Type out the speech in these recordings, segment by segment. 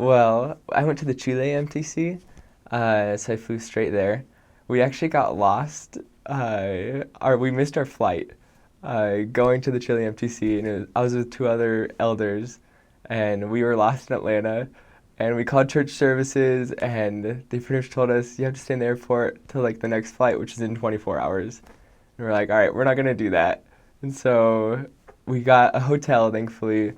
Well, I went to the Chile MTC, so I flew straight there. We actually got lost. We missed our flight going to the Chile MTC, and I was with two other elders, and we were lost in Atlanta. And we called church services, and they pretty much told us you have to stay in the airport till like the next flight, which is in 24 hours. And we're like, all right, we're not gonna do that. And so we got a hotel, thankfully.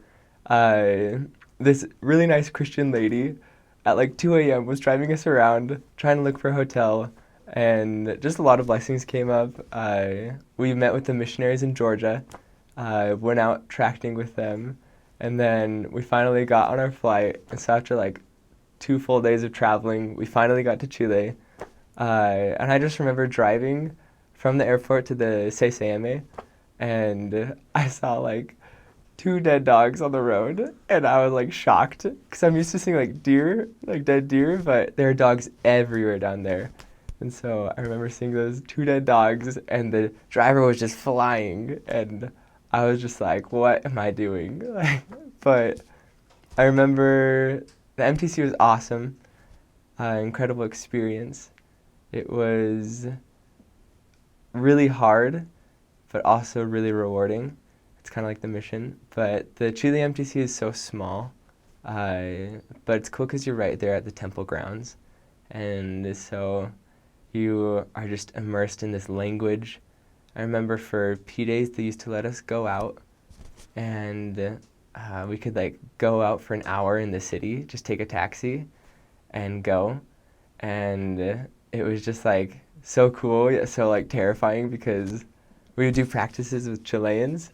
Uh, this really nice Christian lady at like 2 a.m. was driving us around trying to look for a hotel, and just a lot of blessings came up. We met with the missionaries in Georgia, went out tracting with them, and then we finally got on our flight. And so after like 2 full days of traveling, we finally got to Chile. And I just remember driving from the airport to the CCM, and I saw like two dead dogs on the road, and I was like shocked because I'm used to seeing like deer, like dead deer, but there are dogs everywhere down there. And so I remember seeing those two dead dogs, and the driver was just flying, and I was just like, "What am I doing?" Like, but I remember the MTC was awesome, incredible experience. It was really hard, but also really rewarding. It's kind of like the mission. But the Chile MTC is so small, but it's cool because you're right there at the temple grounds. And so you are just immersed in this language. I remember for P days, they used to let us go out, and we could like go out for an hour in the city, just take a taxi and go. And it was just like so cool, yet so like terrifying because we would do practices with Chileans,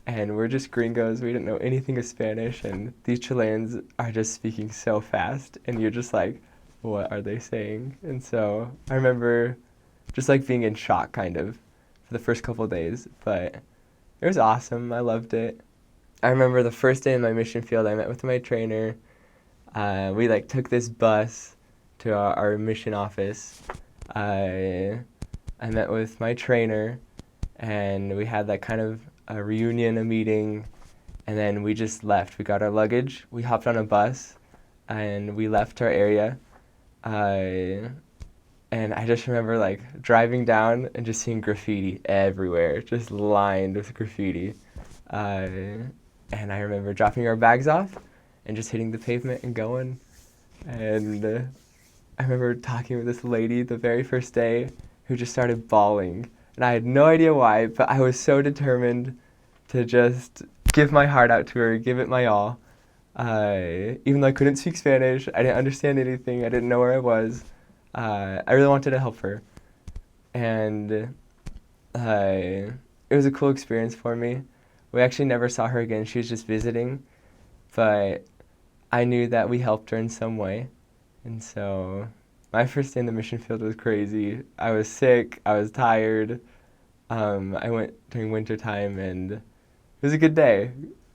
and we're just gringos. We didn't know anything of Spanish, and these Chileans are just speaking so fast, and you're just like, what are they saying? And so I remember just like being in shock kind of for the first couple of days, but it was awesome. I loved it. I remember the first day in my mission field, I met with my trainer. We like took this bus to our mission office. I met with my trainer, and we had that kind of a reunion, a meeting, and then we just left. We got our luggage, we hopped on a bus, and we left our area. Uh, and I just remember like driving down and just seeing graffiti everywhere, just lined with graffiti. Uh, and I remember dropping our bags off and just hitting the pavement and going. And I remember talking with this lady the very first day who just started bawling. And I had no idea why, but I was so determined to just give my heart out to her, give it my all. Even though I couldn't speak Spanish, I didn't understand anything, I didn't know where I was. I really wanted to help her. And it was a cool experience for me. We actually never saw her again. She was just visiting. But I knew that we helped her in some way. And so my first day in the mission field was crazy. I was sick. I was tired. I went during winter time, and it was a good day.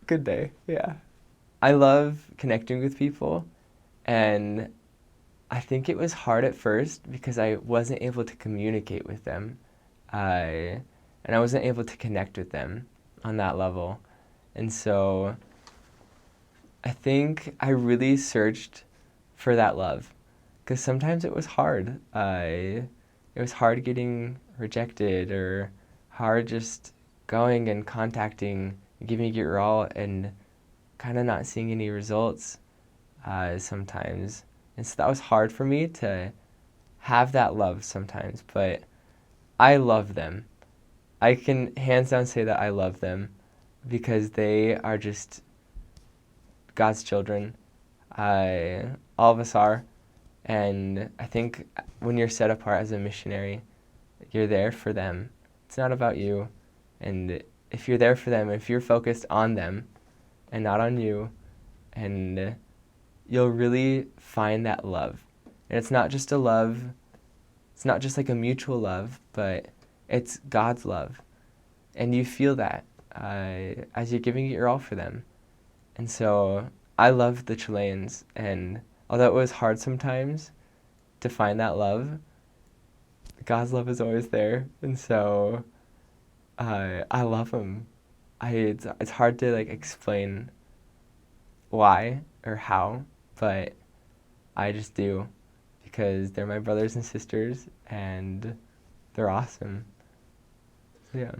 Good day, yeah. I love connecting with people, and I think it was hard at first because I wasn't able to communicate with them. I and I wasn't able to connect with them on that level. And so I think I really searched for that love because sometimes it was hard. It was hard getting rejected or hard just going and contacting, giving it your all, and kind of not seeing any results sometimes. And so that was hard for me to have that love sometimes, but I love them. I can hands down say that I love them because they are just God's children. All of us are. And I think when you're set apart as a missionary, you're there for them. It's not about you. And if you're there for them, if you're focused on them and not on you, and you'll really find that love. And it's not just a love, it's not just like a mutual love, but it's God's love. And you feel that as you're giving it your all for them. And so I love the Chileans, and although it was hard sometimes to find that love, God's love is always there. And so I love them. It's hard to like explain why or how, but I just do because they're my brothers and sisters and they're awesome. So yeah.